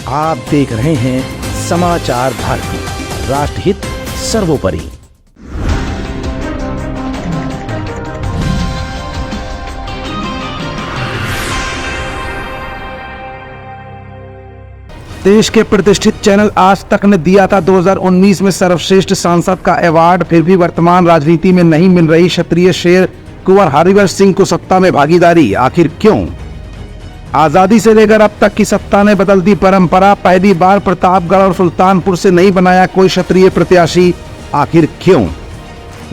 आप देख रहे हैं समाचार भारती, राष्ट्रहित सर्वोपरि। देश के प्रतिष्ठित चैनल आज तक ने दिया था 2019 में सर्वश्रेष्ठ सांसद का अवार्ड, फिर भी वर्तमान राजनीति में नहीं मिल रही क्षत्रिय शेर कुंवर हरिवंश सिंह को सत्ता में भागीदारी, आखिर क्यों? आजादी से लेकर अब तक की सत्ता ने बदल दी परंपरा, पहली बार प्रतापगढ़ और सुल्तानपुर से नहीं बनाया कोई क्षत्रिय प्रत्याशी, आखिर क्यों?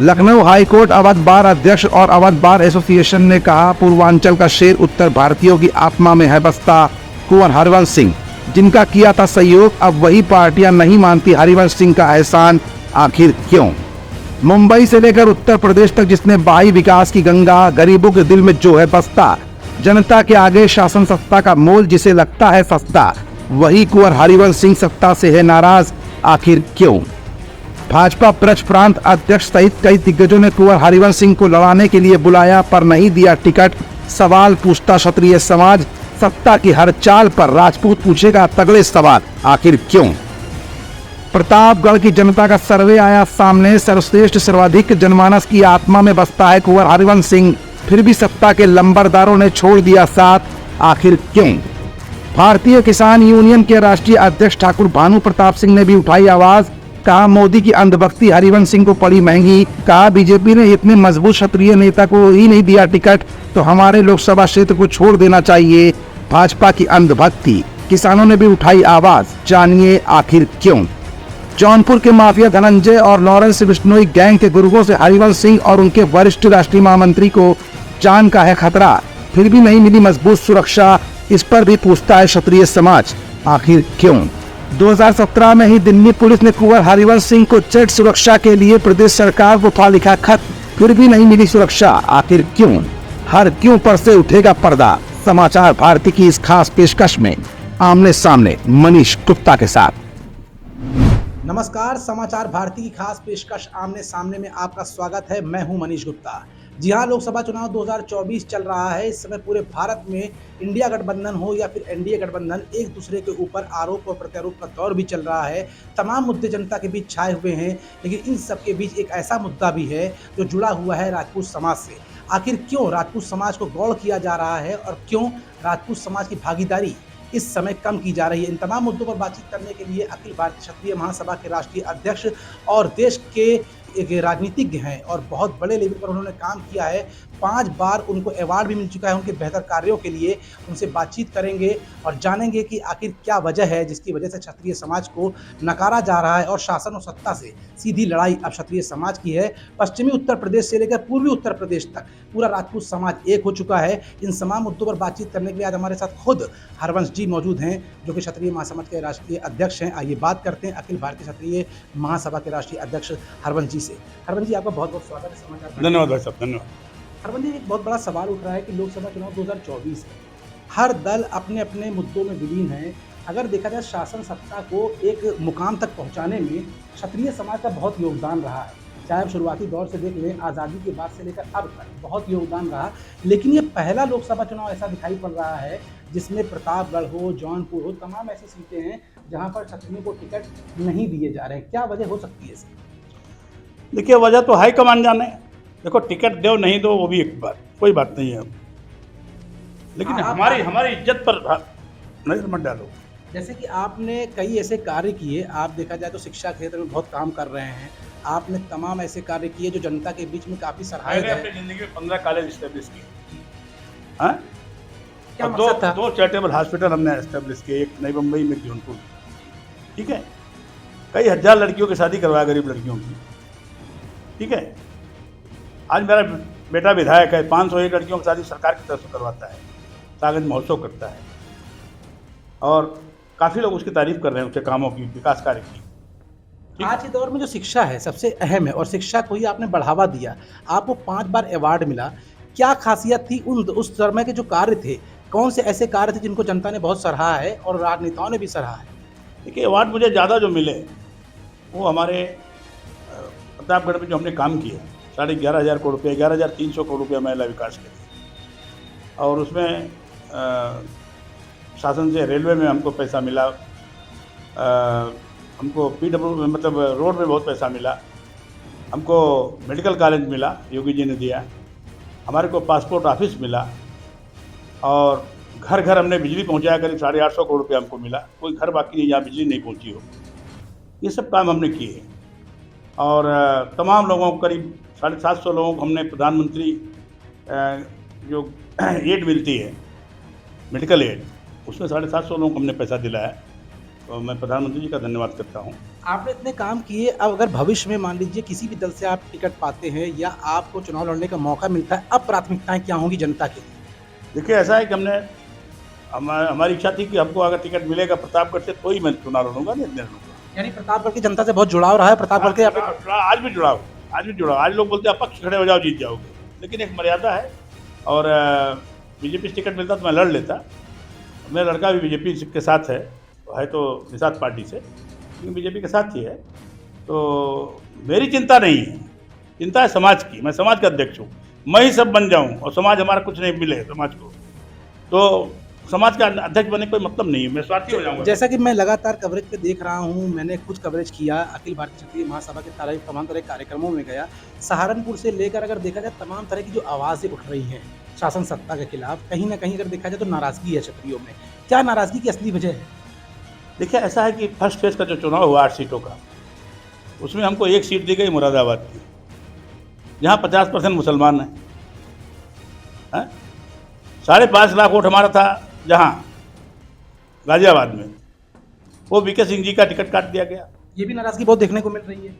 लखनऊ हाईकोर्ट अवध बार अध्यक्ष और अवध बार एसोसिएशन ने कहा, पूर्वांचल का शेर उत्तर भारतीयों की आत्मा में है बसता कुंवर हरिवंश सिंह, जिनका किया था सहयोग, अब वही पार्टियां नहीं मानती हरिवंश सिंह का एहसान, आखिर क्यों? मुंबई से लेकर उत्तर प्रदेश तक जिसने बहाई विकास की गंगा, गरीबों के दिल में जो है बसता, जनता के आगे शासन सत्ता का मोल जिसे लगता है सस्ता, वही कुंवर हरिवंश सिंह सत्ता से है नाराज, आखिर क्यों? भाजपा ब्रज प्रांत अध्यक्ष सहित कई दिग्गजों ने कुंवर हरिवंश सिंह को लड़ाने के लिए बुलाया पर नहीं दिया टिकट, सवाल पूछता क्षत्रिय समाज, सत्ता की हर चाल पर राजपूत पूछेगा तगड़े सवाल, आखिर क्यों? प्रतापगढ़ की जनता का सर्वे आया सामने, सर्वश्रेष्ठ सर्वाधिक जनमानस की आत्मा में बसता है कुंवर हरिवंश सिंह, फिर भी सत्ता के लंबरदारों ने छोड़ दिया साथ, आखिर क्यों? भारतीय किसान यूनियन के राष्ट्रीय अध्यक्ष ठाकुर भानु प्रताप सिंह ने भी उठाई आवाज, कहा मोदी की अंधभक्ति हरिवंश सिंह को पड़ी महंगी, कहा बीजेपी ने इतने मजबूत क्षत्रिय नेता को ही नहीं दिया टिकट तो हमारे लोकसभा क्षेत्र को छोड़ देना चाहिए, भाजपा की अंधभक्ति। किसानों ने भी उठाई आवाज, जानिए आखिर क्यों? जौनपुर के माफिया धनंजय और लॉरेंस बिश्नोई गैंग के गुर्गों से हरिवंश सिंह और उनके वरिष्ठ राष्ट्रीय महामंत्री को जान का है खतरा, फिर भी नहीं मिली मजबूत सुरक्षा, इस पर भी पूछता है क्षत्रिय समाज, आखिर क्यों? 2017 में ही दिल्ली पुलिस ने कुंवर हरिवंश सिंह को जेट सुरक्षा के लिए प्रदेश सरकार को था लिखा खत, फिर भी नहीं मिली सुरक्षा, आखिर क्यों? हर क्यों पर से उठेगा पर्दा, समाचार भारती की इस खास पेशकश में आमने सामने मनीष गुप्ता के साथ। नमस्कार, समाचार भारती की खास पेशकश आमने सामने में आपका स्वागत है। मैं हूं मनीष गुप्ता। जी हां, लोकसभा चुनाव 2024 चल रहा है। इस समय पूरे भारत में इंडिया गठबंधन हो या फिर एनडीए गठबंधन, एक दूसरे के ऊपर आरोप और प्रत्यारोप का दौर भी चल रहा है। तमाम मुद्दे जनता के बीच छाए हुए हैं, लेकिन इन सब के बीच एक ऐसा मुद्दा भी है जो जुड़ा हुआ है राजपूत समाज से। आखिर क्यों राजपूत समाज को गौड़ किया जा रहा है और क्यों राजपूत समाज की भागीदारी इस समय कम की जा रही है? इन तमाम मुद्दों पर बातचीत करने के लिए अखिल भारतीय क्षत्रिय महासभा के राष्ट्रीय अध्यक्ष और देश के एक राजनीतिज्ञ हैं और बहुत बड़े लेवल पर उन्होंने काम किया है, 5 बार उनको अवार्ड भी मिल चुका है उनके बेहतर कार्यों के लिए। उनसे बातचीत करेंगे और जानेंगे कि आखिर क्या वजह है जिसकी वजह से क्षत्रिय समाज को नकारा जा रहा है और शासन और सत्ता से सीधी लड़ाई अब क्षत्रिय समाज की है। पश्चिमी उत्तर प्रदेश से लेकर पूर्वी उत्तर प्रदेश तक पूरा राजपूत समाज एक हो चुका है। इन तमाम मुद्दों पर बातचीत करने के लिए आज हमारे साथ खुद हरिवंश जी मौजूद हैं, जो कि क्षत्रिय महासमाज के राष्ट्रीय अध्यक्ष हैं। आइए बात करते हैं अखिल भारतीय क्षत्रिय महासभा के राष्ट्रीय अध्यक्ष हरिवंश जी से। हरिवंश जी, आपका बहुत बहुत स्वागत है समाचार। धन्यवाद भाई साहब, धन्यवाद। हरिवंश जी, एक बहुत बड़ा सवाल उठ रहा है कि लोकसभा चुनाव 2024 है, हर दल अपने अपने मुद्दों में विलीन है। अगर देखा जाए शासन सत्ता को एक मुकाम तक पहुंचाने में क्षत्रिय समाज का बहुत योगदान रहा है। चाहे आप शुरुआती दौर से देख लें, आज़ादी के बाद से लेकर अब तक बहुत योगदान रहा, लेकिन ये पहला लोकसभा चुनाव ऐसा दिखाई पड़ रहा है जिसमें प्रतापगढ़ हो, जौनपुर हो, तमाम ऐसी सीटें हैं जहाँ पर क्षत्रियों को टिकट नहीं दिए जा रहे हैं। क्या वजह हो सकती है इसकी? देखिए, वजह तो हाईकमान जाने। देखो, टिकट दो नहीं दो वो भी एक बात, कोई बात नहीं है, लेकिन हमारी इज्जत पर नजर मत डालो। जैसे कि आपने कई ऐसे कार्य किए, आप देखा जाए तो शिक्षा क्षेत्र में बहुत काम कर रहे हैं, आपने तमाम ऐसे कार्य किए जो जनता के बीच में काफी सराहनीय है। अपनी जिंदगी में 15 कॉलेज एस्टेब्लिश किए, हाँ? क्या और मकसद था? दो चैरिटेबल हॉस्पिटल हमने एस्टेब्लिश किए, एक नई मुंबई में, एक जौनपुर, ठीक है। कई हजार लड़कियों की शादी करवाया, गरीब लड़कियों की, ठीक है। आज मेरा बेटा विधायक है, 501 लड़कियों की शादी सरकार की तरफ से करवाता है, कागज महोत्सव करता है, और काफ़ी लोग उसकी तारीफ कर रहे हैं, उसके कामों की, विकास कार्य की। आज के दौर में जो शिक्षा है सबसे अहम है और शिक्षा को ही आपने बढ़ावा दिया, आपको 5 बार अवार्ड मिला। क्या खासियत थी उस समय के जो कार्य थे? कौन से ऐसे कार्य थे जिनको जनता ने बहुत सराहा है और राजनेताओं ने भी सराहा है? देखिए, अवार्ड मुझे ज़्यादा जो मिले वो हमारे प्रतापगढ़ में जो हमने काम किया, 11,500 करोड़ रुपये, 11,300 करोड़ रुपये महिला विकास के थे, और उसमें शासन से रेलवे में हमको पैसा मिला, हमको PW मतलब रोड में बहुत पैसा मिला, हमको मेडिकल कॉलेज मिला, योगी जी ने दिया, हमारे को पासपोर्ट ऑफिस मिला, और घर घर हमने बिजली पहुंचाया, करीब 850 करोड़ रुपया हमको मिला। कोई घर बाकी नहीं जहाँ बिजली नहीं पहुंची हो। ये सब काम हमने किए, और तमाम लोगों को, करीब 750 लोगों को हमने प्रधानमंत्री जो एड मिलती है, मेडिकल एड, उसमें 750 लोगों को हमने पैसा दिलाया। तो मैं प्रधानमंत्री जी का धन्यवाद करता हूँ। आपने इतने काम किए, अब अगर भविष्य में मान लीजिए किसी भी दल से आप टिकट पाते हैं या आपको चुनाव लड़ने का मौका मिलता है, अब प्राथमिकताएं क्या होंगी जनता के लिए? देखिए, ऐसा है कि हमारी इच्छा थी कि हमको अगर टिकट मिलेगा प्रतापगढ़ से, तो ही मैं चुनाव लड़ूंगा, नहीं लड़ूंगा। यानी प्रतापगढ़ की जनता से बहुत जुड़ाव रहा है, प्रतापगढ़ के आज भी जुड़ाव, आज लोग बोलते हैं अपक्ष खड़े हो जाओ, जीत जाओगे, लेकिन एक मर्यादा है। और बीजेपी से टिकट मिलता तो मैं लड़ लेता। मेरा लड़का भी बीजेपी के साथ है तो निषाद पार्टी से, लेकिन बीजेपी के साथ ही है। तो मेरी चिंता नहीं है, चिंता है समाज की। मैं समाज का अध्यक्ष हूँ, मैं ही सब बन जाऊँ और समाज हमारा कुछ नहीं मिले समाज को, तो समाज का अध्यक्ष बनने का कोई मतलब नहीं है, मैं स्वार्थी हो जाऊँगा। जैसा कि मैं लगातार कवरेज पे देख रहा हूँ, मैंने खुद कवरेज किया, अखिल भारतीय क्षत्रिय महासभा के तमाम तरह के कार्यक्रमों में गया। सहारनपुर से लेकर अगर देखा जाए, तमाम तरह की जो आवाज़ें उठ रही हैं शासन सत्ता के खिलाफ, कहीं ना कहीं अगर देखा जाए तो नाराज़गी है क्षत्रियों में। क्या नाराज़गी की असली वजह है? देखिए, ऐसा है कि फर्स्ट फेज का जो चुनाव हुआ 8 सीटों का, उसमें हमको एक सीट दी गई मुरादाबाद की, जहाँ 50% मुसलमान हैं। 5.5 लाख वोट हमारा था जहाँ गाजियाबाद में, वो VK सिंह जी का टिकट काट दिया गया। ये भी नाराज़गी बहुत देखने को मिल रही है,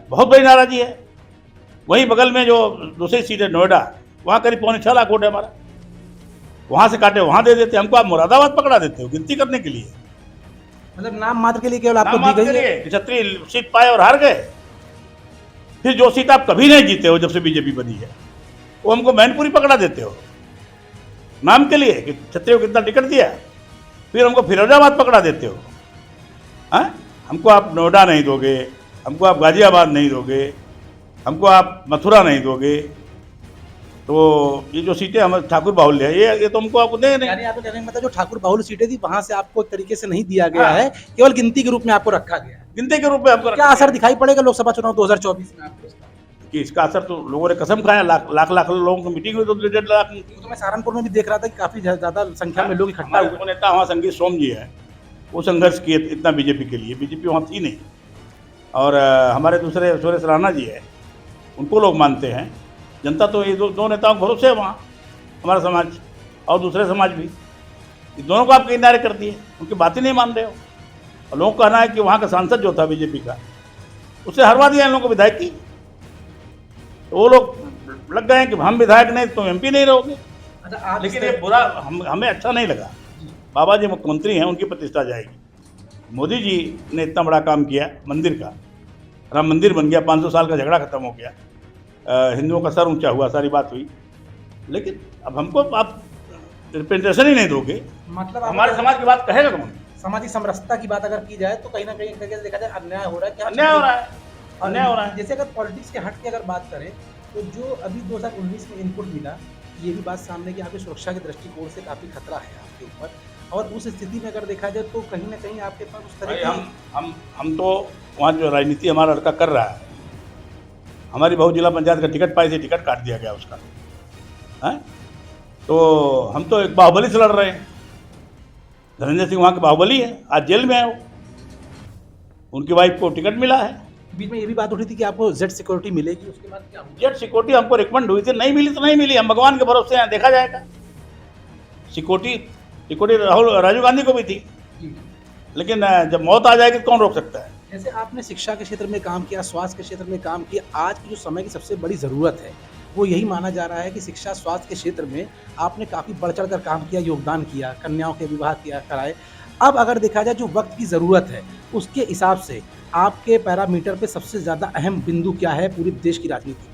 बहुत बड़ी नाराज़गी है। वहीं बगल में जो दूसरी सीट है नोएडा, वहाँ करीब 6.25 लाख वोट है हमारा, वहाँ से काटे वहाँ दे देते। हमको आप मुरादाबाद पकड़ा देते हो गिनती करने के लिए, मतलब नाम मात्र के लिए केवल आपको दी गई है। क्षत्रिय सीट पाए और हार गए। फिर जो सीट आप कभी नहीं जीते हो जब से बीजेपी बनी है, वो हमको मैनपुरी पकड़ा देते हो नाम के लिए कि क्षत्रियों को कितना टिकट दिया। फिर हमको फिरोजाबाद पकड़ा देते हो। हमको आप नोएडा नहीं दोगे, हमको आप गाजियाबाद नहीं दोगे, हमको आप मथुरा नहीं दोगे। तो ये जो सीटें हमारे ठाकुर बाहुल्य है, ये तो हमको आपको दे नहीं। यानी आपको कहने का मतलब जो ठाकुर बाहुल्य सीटें थी, वहां से आपको एक तरीके से नहीं दिया गया है, केवल गिनती के रूप में आपको रखा गया है। गिनती के रूप में हमको क्या असर दिखाई पड़ेगा लोकसभा चुनाव 2024 में आपको इसका? कि इसका असर तो लोगों ने कसम खाया, लाख लोगों की मीटिंग हुई तो 1.5 लाख। तो मैं सहारनपुर में भी देख रहा था कि काफी ज्यादा संख्या में लोग इकट्ठा हुए। हमारे नेता वहाँ संगीत सोम जी है, वो संघर्ष किए इतना बीजेपी के लिए, बीजेपी वहाँ थी नहीं। और हमारे दूसरे सुरेश राणा जी है, उनको लोग मानते हैं। जनता तो ये दो नेताओं को भरोसे है वहाँ, हमारा समाज और दूसरे समाज भी, ये दोनों को आप किनारे कर दिए, उनकी बात ही नहीं मान रहे हो। और लोगों का कहना है कि वहाँ का सांसद जो था बीजेपी का, उससे हरवा दिया इन लोगों को विधायक की। तो वो लोग लग गए हैं कि हम विधायक नहीं तो MP नहीं रहोगे। अच्छा, लेकिन ये बुरा हमें अच्छा नहीं लगा। बाबा जी मुख्यमंत्री हैं, उनकी प्रतिष्ठा जाएगी। मोदी जी ने इतना बड़ा काम किया, मंदिर का, राम मंदिर बन गया, 500 साल का झगड़ा खत्म हो गया, हिंदुओं का सर ऊंचा हुआ, सारी बात हुई। लेकिन अब हमको आप रिप्रेजेंटेशन ही नहीं दोगे, मतलब हमारे समाज की बात कहेगा कौन? सामाजिक समरसता की बात अगर की जाए तो कहीं ना कहीं एक तरीके से देखा जाए अन्याय हो रहा है। क्या अन्याय हो रहा है, अन्याय हो रहा है। जैसे अगर पॉलिटिक्स के हट के अगर बात करें तो जो अभी 2019 में इनपुट मिला, ये भी बात सामने की आपकी सुरक्षा के दृष्टिकोण से काफ़ी खतरा है आपके ऊपर, और उस स्थिति में अगर देखा जाए तो कहीं ना कहीं आपके पास उस तरह की हम तो वहाँ जो राजनीति हमारा लड़का कर रहा है, हमारी बहु जिला पंचायत का टिकट पाई थी, टिकट काट दिया गया उसका है। तो हम तो एक बाहुबली से लड़ रहे हैं। धनंजय सिंह वहाँ के बाहुबली है, आज जेल में है वो, उनकी वाइफ को टिकट मिला है। बीच में ये भी बात उठी थी कि आपको जेड सिक्योरिटी मिलेगी, उसके बाद क्या होगा? जेड सिक्योरिटी हमको रिकमेंड हुई थी, नहीं मिली तो नहीं मिली, हम भगवान के भरोसे हैं, देखा जाएगा। सिक्योरिटी राजीव गांधी को भी थी, लेकिन जब मौत आ जाएगी तो कौन रोक सकता है। जैसे आपने शिक्षा के क्षेत्र में काम किया, स्वास्थ्य के क्षेत्र में काम किया, आज की जो समय की सबसे बड़ी ज़रूरत है वो यही माना जा रहा है कि शिक्षा स्वास्थ्य के क्षेत्र में आपने काफ़ी बढ़ चढ़ कर काम किया, योगदान किया, कन्याओं के विवाह किया कराए। अब अगर देखा जाए जो वक्त की ज़रूरत है उसके हिसाब से आपके पैरामीटर पे सबसे ज़्यादा अहम बिंदु क्या है पूरे देश की राजनीति?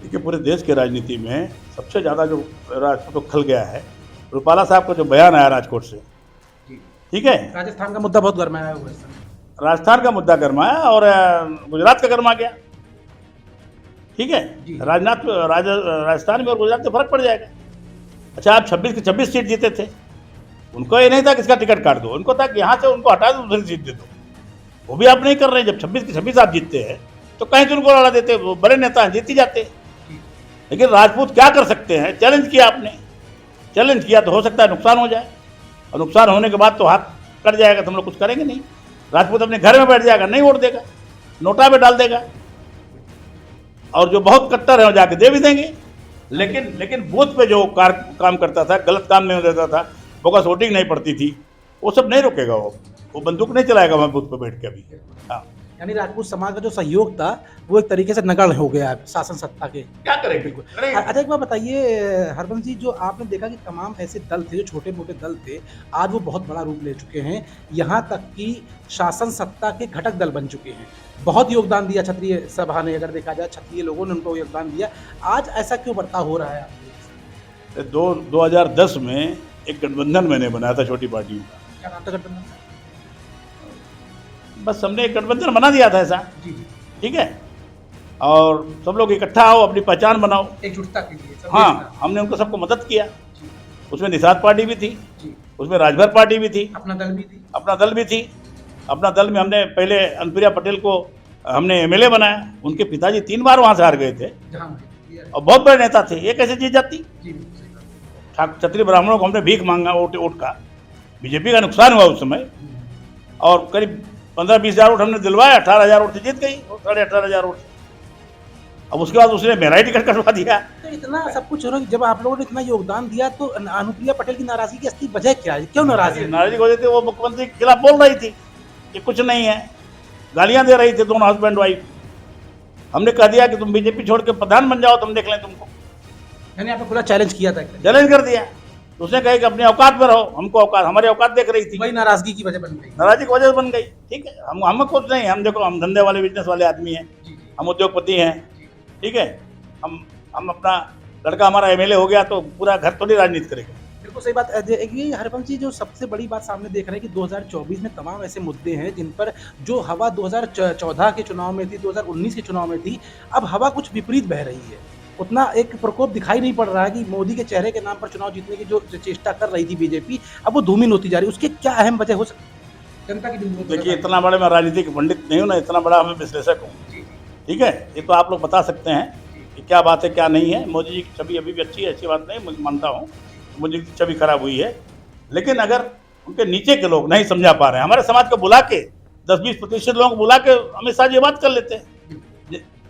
देखिए, पूरे देश की राजनीति में सबसे ज़्यादा जो राजपूत खल गया है, रूपाला साहब का जो बयान आया राजकोट से, ठीक है, राजस्थान का मुद्दा बहुत गरमाया हुआ है इस समय। राजस्थान का मुद्दा गरमाया और गुजरात का गरमा गया, ठीक है। राजस्थान में और गुजरात में फर्क पड़ जाएगा। अच्छा, आप 26 की 26 सीट जीते थे, उनको ये नहीं था कि इसका टिकट काट दो, उनको था कि यहाँ से उनको हटा दो, दूसरी सीट दे दो। वो भी आप नहीं कर रहे हैं। जब 26 के 26 आप जीतते हैं तो कहीं तो उनको लड़ा देते, वो बड़े नेता हैं, जीत ही जाते। लेकिन राजपूत क्या कर सकते हैं? चैलेंज किया आपने, चैलेंज किया तो हो सकता है नुकसान हो जाए, और नुकसान होने के बाद तो हाथ कट जाएगा तो हम लोग कुछ करेंगे नहीं। राजपूत अपने घर में बैठ जाएगा, नहीं वोट देगा, नोटा पे डाल देगा, और जो बहुत कट्टर है वो जाके दे भी देंगे। लेकिन बूथ पे जो काम करता था, गलत काम नहीं देता था, बोगस वोटिंग नहीं पड़ती थी, वो सब नहीं रुकेगा। वो बंदूक नहीं चलाएगा वहाँ बूथ पे बैठ के अभी। हाँ, यानी राजपूत समाज का जो सहयोग था वो एक तरीके से नगण्य हो गया है शासन सत्ता के। क्या करेंगे? अच्छा, एक बार बताइए हरबंश जी, जो आपने देखा कि तमाम ऐसे दल थे, जो छोटे मोटे दल थे, आज वो बहुत बड़ा रूप ले चुके हैं, यहाँ तक कि शासन सत्ता के घटक दल बन चुके हैं। बहुत योगदान दिया क्षत्रिय सभा ने, अगर देखा जाए क्षत्रिय लोगों ने उनको योगदान दिया। आज ऐसा क्यों बर्ताव हो रहा है? 2010 में एक गठबंधन मैंने बनाया था छोटी पार्टियों का। क्या नाम था गठबंधन? बस हमने एक गठबंधन बना दिया था ऐसा, जी जी, ठीक है, और सब लोग इकट्ठा आओ, अपनी पहचान बनाओ, एकजुटता के लिए सब हाँ, देखना। हमने उनको सबको मदद किया। जी उसमें निषाद पार्टी भी थी, जी, उसमें राजभर पार्टी भी थी, अपना दल भी थी। अपना दल भी थी। अपना दल में हमने पहले अनुप्रिया पटेल को हमने एमएलए बनाया। उनके पिताजी 3 बार वहाँ से हार गए थे जहाँ और बहुत बड़े नेता थे, ये कैसे जीत जाती? जी, बिल्कुल सही बात। क्षत्रिय ब्राह्मणों को हमने भीख मांगा वोट का। बीजेपी का नुकसान हुआ उस समय, और करीब 15-20 हज़ार वोट हमने दिलवाए, 18,000 वोट से जीत गई, 18,500 वोट से। अब उसके बाद उसने मेरा ही टिकट कटवा दिया। तो इतना सब कुछ हो रहा है, जब आप लोगों ने इतना योगदान दिया तो अनुप्रिया पटेल की नाराजगी की असली वजह क्या है? क्यों नाराज है? नाराजगी हो जाती, वो मुख्यमंत्री के खिलाफ बोल रही थी कि कुछ नहीं है, गालियां दे रही थी दोनों हस्बैंड वाइफ। हमने कह दिया कि तुम बीजेपी छोड़ के प्रधान बन जाओ, तुम देख लें तुमको। यानी आपने खुला चैलेंज किया था? चैलेंज कर दिया। तो उसने कहा कि अपने औकात में रहो, हमको औकात, हमारी औकात देख रही थी, वही नाराजगी की वजह बन गई। नाराजगी की वजह से बन गई। ठीक है, हम कुछ नहीं, हम देखो, हम धंधे वाले बिजनेस वाले आदमी हैं, जी जी, हम उद्योगपति हैं, ठीक है। हम अपना लड़का हमारा एमएलए हो गया तो पूरा घर थोड़ी राजनीति करेगा। बिल्कुल सही बात। ये हरबंश जी, जो सबसे बड़ी बात सामने देख रहे हैं कि 2024 में तमाम ऐसे मुद्दे हैं जिन पर जो हवा 2014 के चुनाव में थी, 2019 के चुनाव में थी, अब हवा कुछ विपरीत बह रही है। उतना एक प्रकोप दिखाई नहीं पड़ रहा है कि मोदी के चेहरे के नाम पर चुनाव जीतने की जो चेष्टा कर रही थी बीजेपी, अब वो धूमिल होती जा रही है। उसके क्या अहम वजह हो सकती है? जनता की देखिए, इतना बड़ा मैं राजनीतिक पंडित नहीं हूँ ना, इतना बड़ा मैं विश्लेषक हूँ, ठीक है। ये तो आप लोग बता सकते हैं कि क्या बात है क्या नहीं है। मोदी जी की छवि अभी भी अच्छी है, अच्छी बात नहीं, मुझे मानता हूँ मोदी की छवि खराब हुई है। लेकिन अगर उनके नीचे के लोग नहीं समझा पा रहे हैं, हमारे समाज को बुला के 10-20% लोगों को बुला के अमित शाह जी बात कर लेते हैं,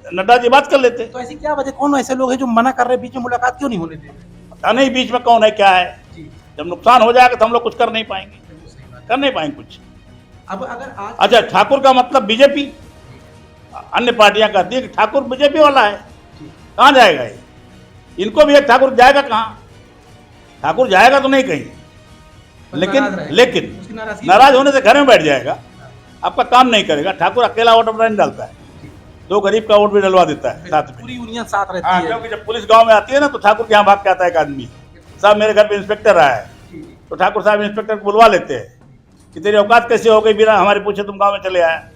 नड्डा जी बात कर लेते हैं। तो ऐसी क्या वजह, कौन ऐसे लोग हैं जो मना कर रहे हैं, बीच में मुलाकात क्यों नहीं होने दे रहे? पता नहीं बीच में कौन है क्या है। जब नुकसान हो जाएगा तो हम लोग कुछ कर नहीं पाएंगे, कर नहीं पाएंगे कुछ। अब अगर आज अच्छा, ठाकुर का मतलब बीजेपी, अन्य पार्टियां कहती है कि ठाकुर बीजेपी वाला है, कहाँ जाएगा ये? इनको भी एक ठाकुर जाएगा कहाँ? ठाकुर जाएगा तो नहीं कहीं, लेकिन नाराज होने से घर में बैठ जाएगा, आपका काम नहीं करेगा। ठाकुर अकेला वोट अपना नहीं डालता है, 2 गरीब का वोट भी डलवा देता है साथ में। पूरी यूनियन साथ रहती हाँ, है। क्योंकि जब पुलिस गांव में आती है ना तो ठाकुर के यहाँ भाग के आता है एक आदमी, साहब मेरे घर पे इंस्पेक्टर रहा है, तो ठाकुर साहब इंस्पेक्टर को बुलवा लेते हैं कि तेरी औकात कैसे हो गई, बिना हमारे पूछे तुम गाँव में चले आए।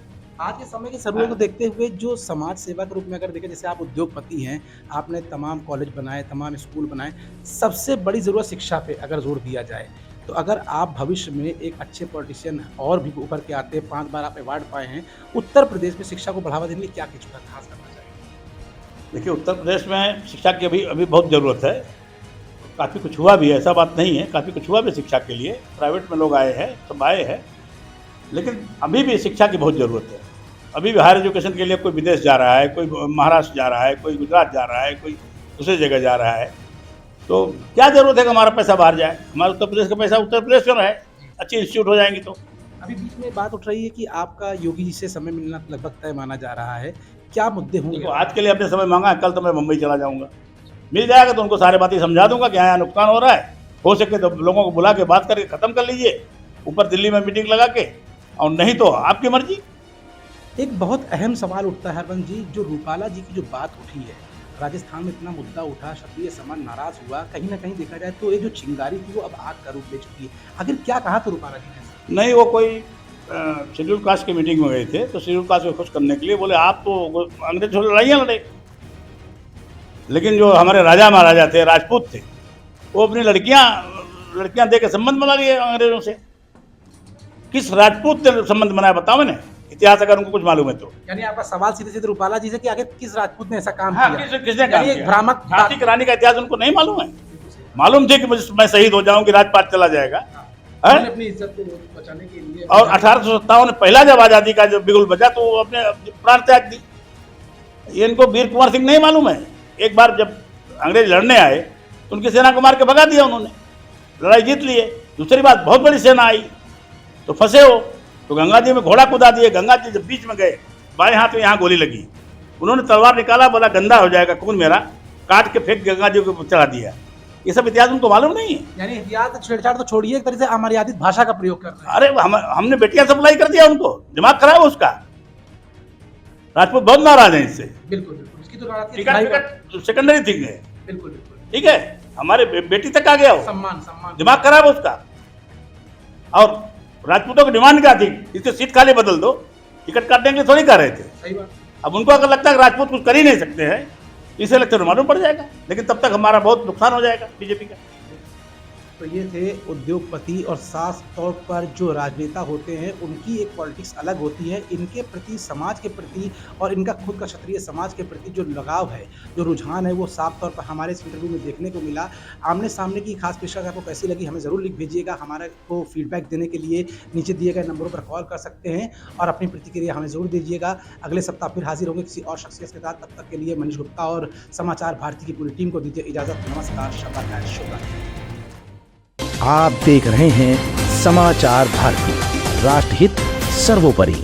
आज के समय के जरूरत को देखते हुए जो समाज सेवा के रूप में अगर देखें, जैसे आप उद्योगपति हैं, आपने तमाम कॉलेज बनाए, तमाम स्कूल बनाए, सबसे बड़ी ज़रूरत शिक्षा पे अगर जोर दिया जाए, तो अगर आप भविष्य में एक अच्छे पॉलिटिशियन और भी उभर के आते हैं, 5 बार आप अवार्ड पाए हैं, उत्तर प्रदेश में शिक्षा को बढ़ावा देने के लिए क्या कुछ खास करना चाहिए? देखिए, उत्तर प्रदेश में शिक्षा की अभी बहुत ज़रूरत है। काफ़ी कुछ हुआ भी है, ऐसा बात नहीं है, काफ़ी कुछ हुआ भी शिक्षा के लिए। प्राइवेट में लोग आए हैं, सब आए हैं, लेकिन अभी भी शिक्षा की बहुत ज़रूरत है। अभी भी हायर एजुकेशन के लिए कोई विदेश जा रहा है, कोई महाराष्ट्र जा रहा है, कोई गुजरात जा रहा है, कोई दूसरी जगह जा रहा है। तो क्या ज़रूरत है कि हमारा पैसा बाहर जाए? हमारे उत्तर प्रदेश का पैसा उत्तर प्रदेश में रहे, अच्छी इंस्टीट्यूट हो जाएंगी। तो अभी बीच में बात उठ रही है कि आपका योगी जी से समय मिलना लगभग तय माना जा रहा है, क्या मुद्दे होंगे? तो आज के लिए अपने समय मांगा है, कल तो मैं मुंबई चला जाऊँगा, मिल जाएगा तो उनको सारी बातें समझा दूंगा कि यहाँ नुकसान हो रहा है, हो सके तो लोगों को बुला के बात करके ख़त्म कर लीजिए, ऊपर दिल्ली में मीटिंग लगा के, और नहीं तो आपकी मर्जी। एक बहुत अहम सवाल उठता है हरबंश जी, जो रूपाला जी की जो बात उठी है, राजस्थान में इतना मुद्दा उठा, क्षत्रिय समाज नाराज हुआ, कहीं ना कहीं देखा जाए तो ये जो चिंगारी थी वो अब आग का रूप ले चुकी है। आखिर क्या कहा था रूपाला जी ने? नहीं, वो कोई शेड्यूल कास्ट की मीटिंग में गए थे, तो शेड्यूल कास्ट को खुश करने के लिए बोले आप तो अंग्रेजों से लड़ाइयाँ लड़े, लेकिन जो हमारे राजा महाराजा थे, राजपूत थे, वो अपनी लड़कियाँ लड़कियां दे के संबंध बना लिए अंग्रेजों से। किस राजपूत ने संबंध बनाया बताओ मैंने, इतिहास अगर उनको कुछ मालूम है तो। यानी आपका सवाल सीधे सीधे रूपाला जी से कि आखिर किस राजपूत ने ऐसा काम हाँ, किया? किसने काम यानी एक किया? भ्रामक झांसी की रानी का इतिहास उनको नहीं मालूम है? मालूम थी कि मैं शहीद हो जाऊंगी, राजपाट चला जाएगा। हैं? उन्होंने अपनी इज्जत को बचाने के लिए और 1857 में पहला जब आजादी का जब बिगुल बजा तो वो अपने प्राण त्याग दी। ये इनको वीर कुंवर सिंह नहीं मालूम है? एक बार जब अंग्रेज लड़ने आए तो उनकी सेना को मार के भगा दिया उन्होंने, लड़ाई जीत लिए। दूसरी बात, बहुत बड़ी सेना आई तो फंसे हो तो गंगा जी में घोड़ा कुदा दिए। गंगा जी जब बीच में गए, बाएं हाथ में यहाँ गोली लगी, उन्होंने तलवार निकाला, बोला गंदा हो जाएगा खून मेरा, काट के फेंक गंगा जी को चढ़ा दिया। ये सब इतिहास उनको मालूम नहीं है। यानी इतिहास छेड़छाड़ तो छोड़िए, एक तरह से अमर्यादित भाषा का प्रयोग कर रहे हैं। अरे हमने बेटियां सप्लाई कर दिया उनको, दिमाग खराब है उसका। राजपूत बहुत नाराज है इससे। बिल्कुल बिल्कुल, इसकी तो नाराजगी दिखाई टिकट सेकेंडरी थिंग है, बिल्कुल बिल्कुल, ठीक है। हमारे बेटी तक आ गया वो, सम्मान सम्मान। दिमाग खराब है उसका। और राजपूतों की डिमांड क्या थी? इससे सीट खाली बदल दो, टिकट काटने के लिए थोड़ी कर रहे थे। सही बात। अब उनको अगर लगता है कि राजपूत कुछ कर ही नहीं सकते हैं, इसे लगता है मालूम पड़ जाएगा, लेकिन तब तक हमारा बहुत नुकसान हो जाएगा बीजेपी का। तो ये थे उद्योगपति और साफ तौर पर जो राजनेता होते हैं उनकी एक पॉलिटिक्स अलग होती है। इनके प्रति, समाज के प्रति और इनका खुद का क्षत्रिय समाज के प्रति जो लगाव है, जो रुझान है, वो साफ तौर पर हमारे इस इंटरव्यू में देखने को मिला। आमने सामने की खास पेशकश आपको कैसी लगी हमें ज़रूर लिख भेजिएगा। हमारे को फीडबैक देने के लिए नीचे दिए गए नंबरों पर कॉल कर सकते हैं और अपनी प्रतिक्रिया हमें ज़रूर दीजिएगा। अगले सप्ताह फिर हाजिर होंगे किसी और शख्सियत के साथ। तब तक के लिए मनीष गुप्ता और समाचार भारती की पूरी टीम को दीजिए इजाज़त। नमस्कार, शब्बा खैर, शुभ रात्रि। आप देख रहे हैं समाचार भारती, राष्ट्रहित सर्वोपरि।